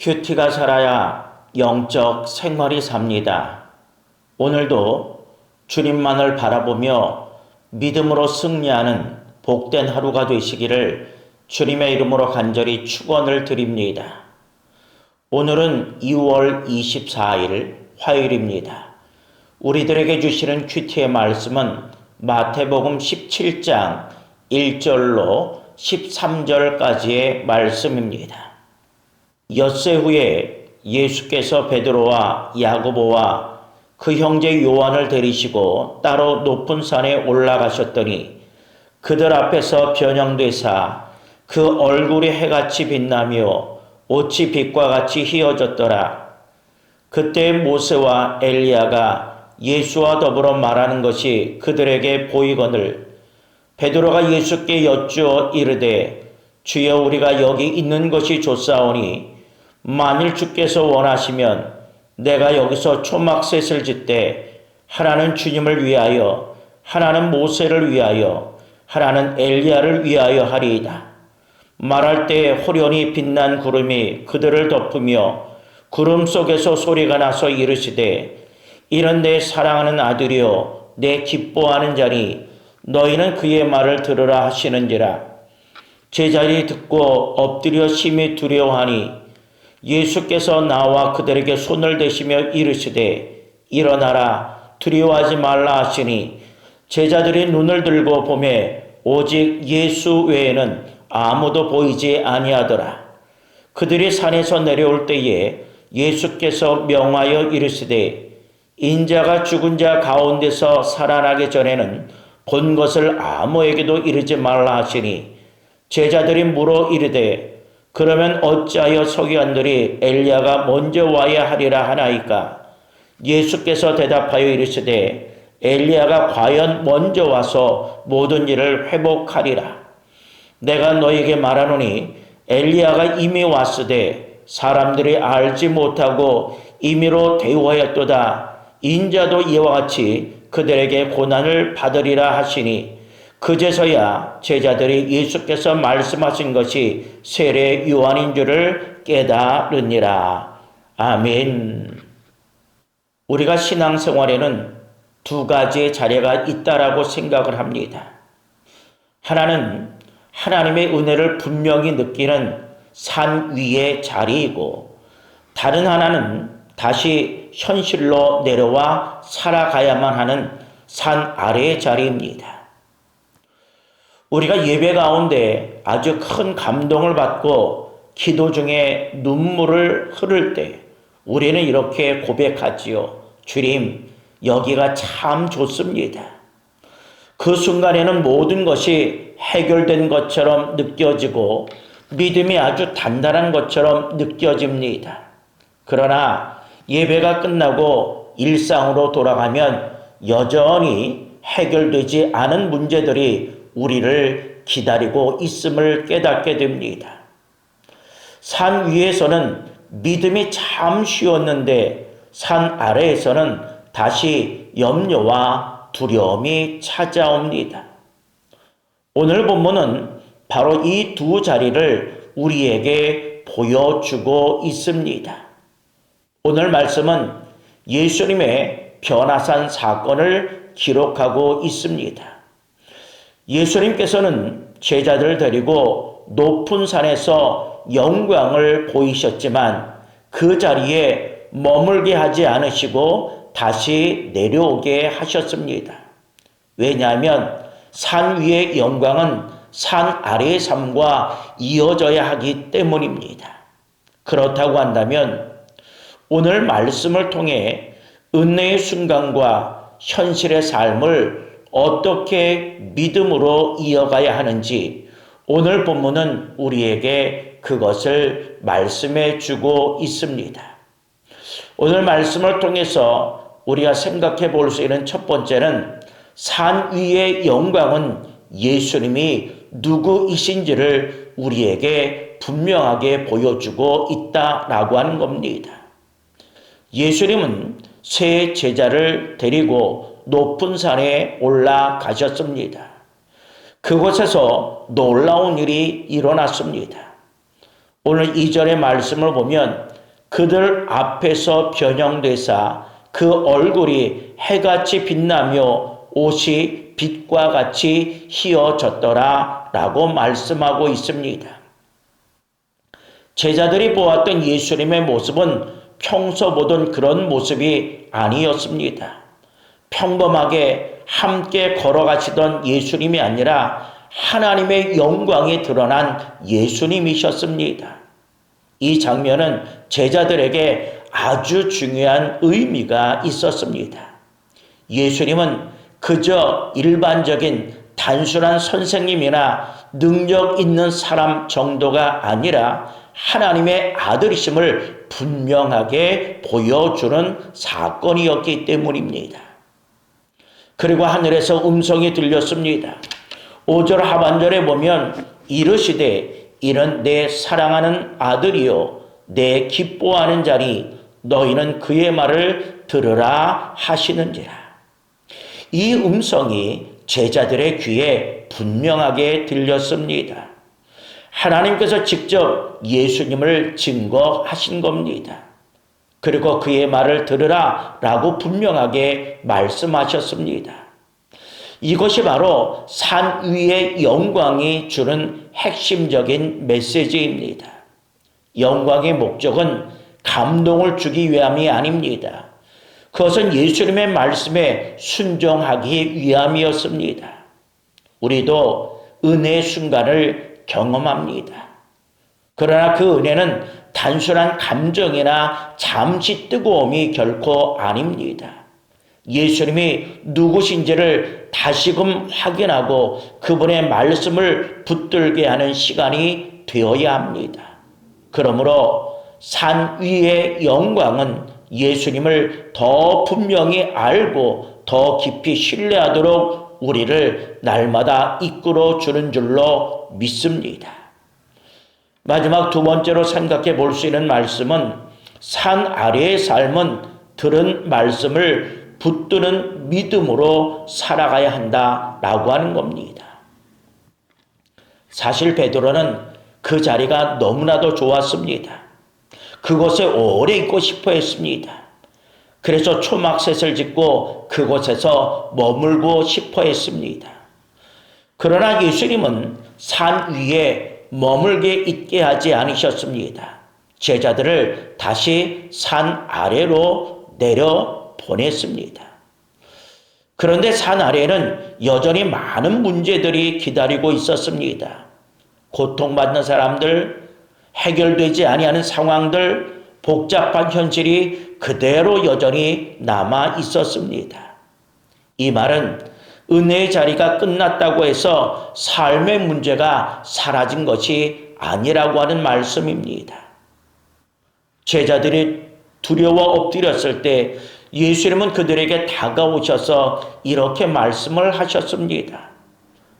큐티가 살아야 영적 생활이 삽니다. 오늘도 주님만을 바라보며 믿음으로 승리하는 복된 하루가 되시기를 주님의 이름으로 간절히 축원을 드립니다. 오늘은 2월 24일 화요일입니다. 우리들에게 주시는 큐티의 말씀은 마태복음 17장 1절로 13절까지의 말씀입니다. 엿새 후에 예수께서 베드로와 야고보와 그 형제 요한을 데리시고 따로 높은 산에 올라가셨더니 그들 앞에서 변형되사 그 얼굴이 해같이 빛나며 옷이 빛과 같이 휘어졌더라. 그때 모세와 엘리야가 예수와 더불어 말하는 것이 그들에게 보이거늘 베드로가 예수께 여쭈어 이르되 주여 우리가 여기 있는 것이 좋사오니 만일 주께서 원하시면 내가 여기서 초막셋을 짓되 하나는 주님을 위하여 하나는 모세를 위하여 하나는 엘리야를 위하여 하리이다. 말할 때 호련히 빛난 구름이 그들을 덮으며 구름 속에서 소리가 나서 이르시되 이는 내 사랑하는 아들이요 내 기뻐하는 자니 너희는 그의 말을 들으라 하시는지라. 제자들이 듣고 엎드려 심히 두려워하니 예수께서 나와 그들에게 손을 대시며 이르시되 일어나라 두려워하지 말라 하시니 제자들이 눈을 들고 보매 오직 예수 외에는 아무도 보이지 아니하더라. 그들이 산에서 내려올 때에 예수께서 명하여 이르시되 인자가 죽은 자 가운데서 살아나기 전에는 본 것을 아무에게도 이르지 말라 하시니 제자들이 물어 이르되 그러면 어찌하여 서기관들이 엘리야가 먼저 와야 하리라 하나이까? 예수께서 대답하여 이르시되 엘리야가 과연 먼저 와서 모든 일을 회복하리라. 내가 너에게 말하노니 엘리야가 이미 왔으되 사람들이 알지 못하고 임의로 대우하였도다. 인자도 이와 같이 그들에게 고난을 받으리라 하시니 그제서야 제자들이 예수께서 말씀하신 것이 세례 요한인 줄을 깨달으니라. 아멘. 우리가 신앙생활에는 두 가지의 자리가 있다라고 생각을 합니다. 하나는 하나님의 은혜를 분명히 느끼는 산 위의 자리이고 다른 하나는 다시 현실로 내려와 살아가야만 하는 산 아래의 자리입니다. 우리가 예배 가운데 아주 큰 감동을 받고 기도 중에 눈물을 흐를 때 우리는 이렇게 고백하지요. 주님, 여기가 참 좋습니다. 그 순간에는 모든 것이 해결된 것처럼 느껴지고 믿음이 아주 단단한 것처럼 느껴집니다. 그러나 예배가 끝나고 일상으로 돌아가면 여전히 해결되지 않은 문제들이 우리를 기다리고 있음을 깨닫게 됩니다. 산 위에서는 믿음이 참 쉬웠는데 산 아래에서는 다시 염려와 두려움이 찾아옵니다. 오늘 본문은 바로 이 두 자리를 우리에게 보여주고 있습니다. 오늘 말씀은 예수님의 변화산 사건을 기록하고 있습니다. 예수님께서는 제자들을 데리고 높은 산에서 영광을 보이셨지만 그 자리에 머물게 하지 않으시고 다시 내려오게 하셨습니다. 왜냐하면 산 위의 영광은 산 아래의 삶과 이어져야 하기 때문입니다. 그렇다고 한다면 오늘 말씀을 통해 은혜의 순간과 현실의 삶을 어떻게 믿음으로 이어가야 하는지 오늘 본문은 우리에게 그것을 말씀해 주고 있습니다. 오늘 말씀을 통해서 우리가 생각해 볼 수 있는 첫 번째는 산 위의 영광은 예수님이 누구이신지를 우리에게 분명하게 보여주고 있다라고 하는 겁니다. 예수님은 세 제자를 데리고 높은 산에 올라가셨습니다. 그곳에서 놀라운 일이 일어났습니다. 오늘 2절의 말씀을 보면 그들 앞에서 변형되사 그 얼굴이 해같이 빛나며 옷이 빛과 같이 휘어졌더라 라고 말씀하고 있습니다. 제자들이 보았던 예수님의 모습은 평소 보던 그런 모습이 아니었습니다. 평범하게 함께 걸어가시던 예수님이 아니라 하나님의 영광이 드러난 예수님이셨습니다. 이 장면은 제자들에게 아주 중요한 의미가 있었습니다. 예수님은 그저 일반적인 단순한 선생님이나 능력 있는 사람 정도가 아니라 하나님의 아들이심을 분명하게 보여주는 사건이었기 때문입니다. 그리고 하늘에서 음성이 들렸습니다. 5절 하반절에 보면 이르시되 이는 내 사랑하는 아들이요 내 기뻐하는 자니 너희는 그의 말을 들으라 하시는지라. 이 음성이 제자들의 귀에 분명하게 들렸습니다. 하나님께서 직접 예수님을 증거하신 겁니다. 그리고 그의 말을 들으라 라고 분명하게 말씀하셨습니다. 이것이 바로 산 위의 영광이 주는 핵심적인 메시지입니다. 영광의 목적은 감동을 주기 위함이 아닙니다. 그것은 예수님의 말씀에 순종하기 위함이었습니다. 우리도 은혜의 순간을 경험합니다. 그러나 그 은혜는 단순한 감정이나 잠시 뜨거움이 결코 아닙니다. 예수님이 누구신지를 다시금 확인하고 그분의 말씀을 붙들게 하는 시간이 되어야 합니다. 그러므로 산 위의 영광은 예수님을 더 분명히 알고 더 깊이 신뢰하도록 우리를 날마다 이끌어 주는 줄로 믿습니다. 마지막 두 번째로 생각해 볼 수 있는 말씀은 산 아래의 삶은 들은 말씀을 붙드는 믿음으로 살아가야 한다라고 하는 겁니다. 사실 베드로는 그 자리가 너무나도 좋았습니다. 그곳에 오래 있고 싶어 했습니다. 그래서 초막셋을 짓고 그곳에서 머물고 싶어 했습니다. 그러나 예수님은 산 위에 머물게 있게 하지 않으셨습니다. 제자들을 다시 산 아래로 내려 보냈습니다. 그런데 산 아래에는 여전히 많은 문제들이 기다리고 있었습니다. 고통받는 사람들, 해결되지 아니하는 상황들, 복잡한 현실이 그대로 여전히 남아 있었습니다. 이 말은 은혜의 자리가 끝났다고 해서 삶의 문제가 사라진 것이 아니라고 하는 말씀입니다. 제자들이 두려워 엎드렸을 때 예수님은 그들에게 다가오셔서 이렇게 말씀을 하셨습니다.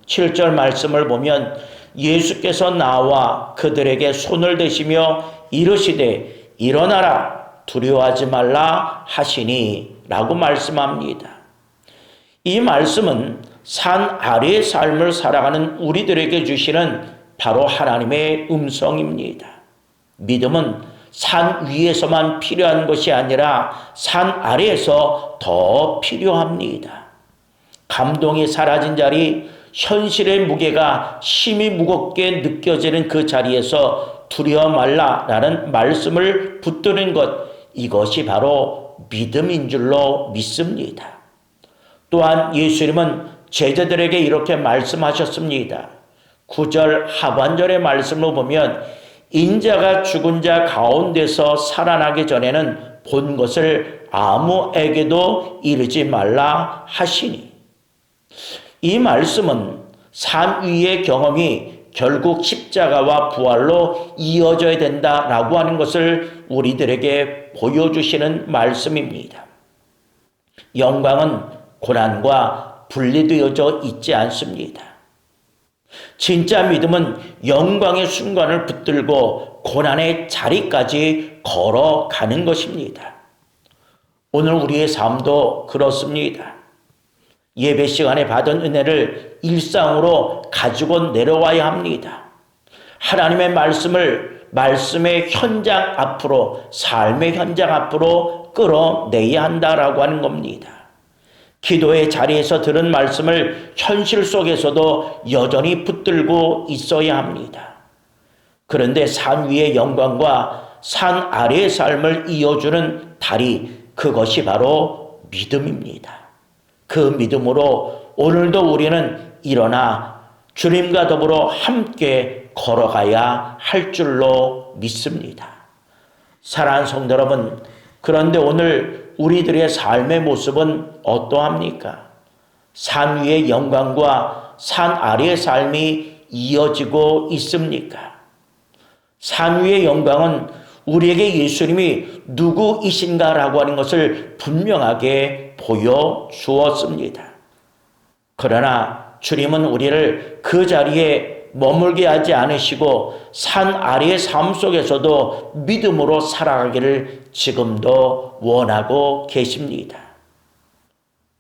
7절 말씀을 보면 예수께서 나와 그들에게 손을 대시며 이르시되 일어나라 두려워하지 말라 하시니 라고 말씀합니다. 이 말씀은 산 아래의 삶을 살아가는 우리들에게 주시는 바로 하나님의 음성입니다. 믿음은 산 위에서만 필요한 것이 아니라 산 아래에서 더 필요합니다. 감동이 사라진 자리, 현실의 무게가 심히 무겁게 느껴지는 그 자리에서 두려워 말라라는 말씀을 붙드는 것, 이것이 바로 믿음인 줄로 믿습니다. 또한 예수님은 제자들에게 이렇게 말씀하셨습니다. 9절 하반절의 말씀을 보면 인자가 죽은 자 가운데서 살아나기 전에는 본 것을 아무에게도 이르지 말라 하시니. 이 말씀은 산 위의 경험이 결국 십자가와 부활로 이어져야 된다라고 하는 것을 우리들에게 보여주시는 말씀입니다. 영광은 고난과 분리되어져 있지 않습니다. 진짜 믿음은 영광의 순간을 붙들고 고난의 자리까지 걸어가는 것입니다. 오늘 우리의 삶도 그렇습니다. 예배 시간에 받은 은혜를 일상으로 가지고 내려와야 합니다. 하나님의 말씀을 말씀의 현장 앞으로, 삶의 현장 앞으로 끌어내야 한다라고 하는 겁니다. 기도의 자리에서 들은 말씀을 현실 속에서도 여전히 붙들고 있어야 합니다. 그런데 산 위의 영광과 산 아래의 삶을 이어주는 다리, 그것이 바로 믿음입니다. 그 믿음으로 오늘도 우리는 일어나 주님과 더불어 함께 걸어가야 할 줄로 믿습니다. 사랑하는 성도 여러분, 그런데 오늘 우리들의 삶의 모습은 어떠합니까? 산 위의 영광과 산 아래의 삶이 이어지고 있습니까? 산 위의 영광은 우리에게 예수님이 누구이신가라고 하는 것을 분명하게 보여주었습니다. 그러나 주님은 우리를 그 자리에 머물게 하지 않으시고 산 아래의 삶 속에서도 믿음으로 살아가기를 지금도 원하고 계십니다.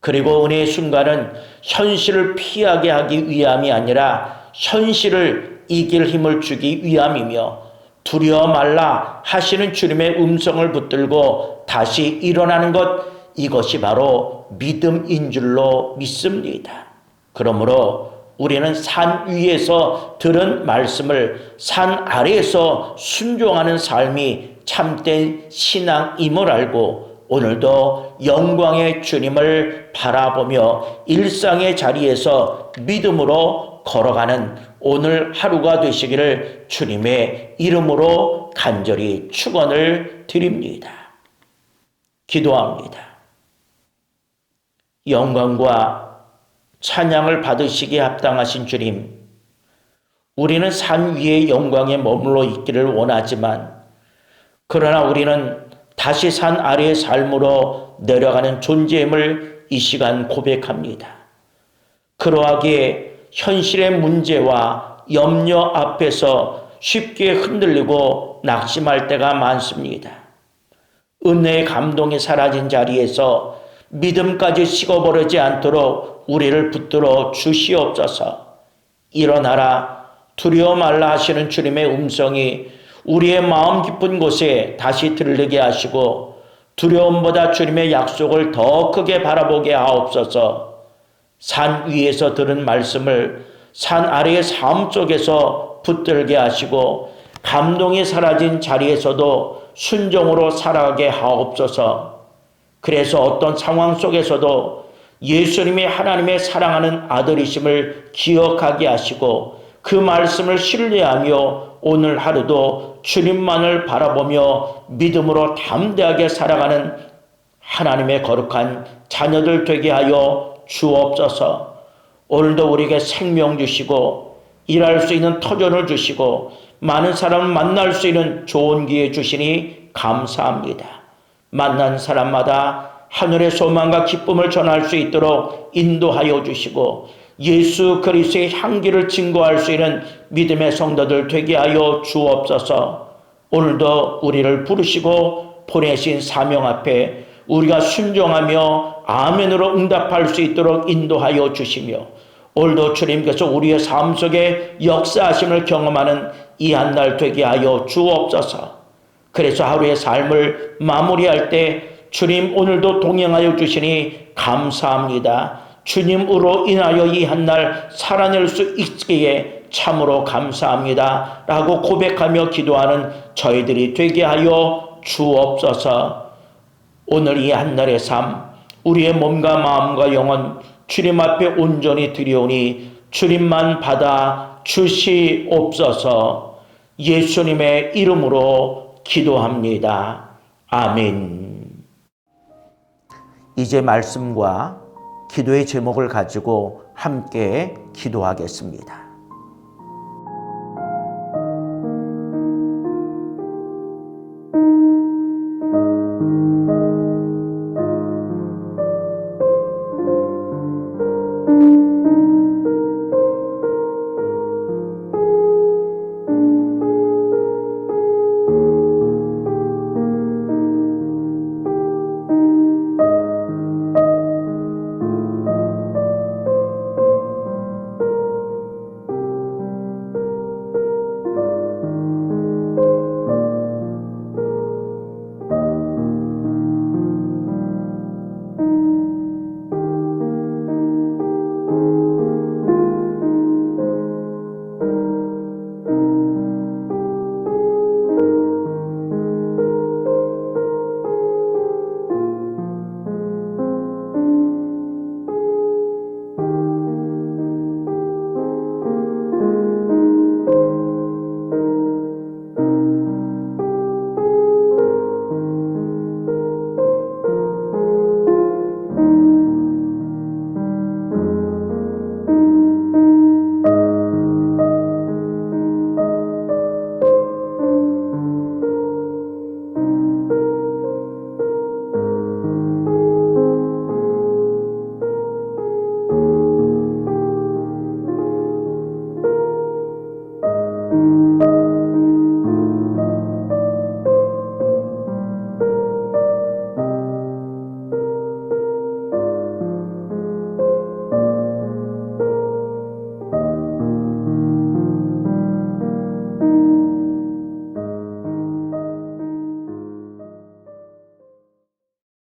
그리고 은혜의 순간은 현실을 피하게 하기 위함이 아니라 현실을 이길 힘을 주기 위함이며 두려워 말라 하시는 주님의 음성을 붙들고 다시 일어나는 것, 이것이 바로 믿음인 줄로 믿습니다. 그러므로 우리는 산 위에서 들은 말씀을 산 아래에서 순종하는 삶이 참된 신앙임을 알고 오늘도 영광의 주님을 바라보며 일상의 자리에서 믿음으로 걸어가는 오늘 하루가 되시기를 주님의 이름으로 간절히 축원을 드립니다. 기도합니다. 영광과 찬양을 받으시기에 합당하신 주님, 우리는 산 위의 영광에 머물러 있기를 원하지만 그러나 우리는 다시 산 아래의 삶으로 내려가는 존재임을 이 시간 고백합니다. 그러하기에 현실의 문제와 염려 앞에서 쉽게 흔들리고 낙심할 때가 많습니다. 은혜의 감동이 사라진 자리에서 믿음까지 식어버리지 않도록 우리를 붙들어 주시옵소서. 일어나라, 두려워 말라 하시는 주님의 음성이 우리의 마음 깊은 곳에 다시 들리게 하시고 두려움보다 주님의 약속을 더 크게 바라보게 하옵소서. 산 위에서 들은 말씀을 산 아래의 삶 속에서 붙들게 하시고 감동이 사라진 자리에서도 순종으로 살아가게 하옵소서. 그래서 어떤 상황 속에서도 예수님이 하나님의 사랑하는 아들이심을 기억하게 하시고 그 말씀을 신뢰하며 오늘 하루도 주님만을 바라보며 믿음으로 담대하게 살아가는 하나님의 거룩한 자녀들 되게 하여 주옵소서. 오늘도 우리에게 생명 주시고 일할 수 있는 터전을 주시고 많은 사람을 만날 수 있는 좋은 기회 주시니 감사합니다. 만난 사람마다 하늘의 소망과 기쁨을 전할 수 있도록 인도하여 주시고 예수 그리스도의 향기를 증거할 수 있는 믿음의 성도들 되게 하여 주옵소서. 오늘도 우리를 부르시고 보내신 사명 앞에 우리가 순종하며 아멘으로 응답할 수 있도록 인도하여 주시며 오늘도 주님께서 우리의 삶 속에 역사하심을 경험하는 이 한 날 되게 하여 주옵소서. 그래서 하루의 삶을 마무리할 때 주님 오늘도 동행하여 주시니 감사합니다. 주님으로 인하여 이 한 날 살아낼 수 있기에 참으로 감사합니다. 라고 고백하며 기도하는 저희들이 되게 하여 주옵소서. 오늘 이 한 날의 삶, 우리의 몸과 마음과 영혼 주님 앞에 온전히 드리오니 주님만 받아 주시옵소서. 예수님의 이름으로 기도합니다. 아멘. 이제 말씀과 기도의 제목을 가지고 함께 기도하겠습니다.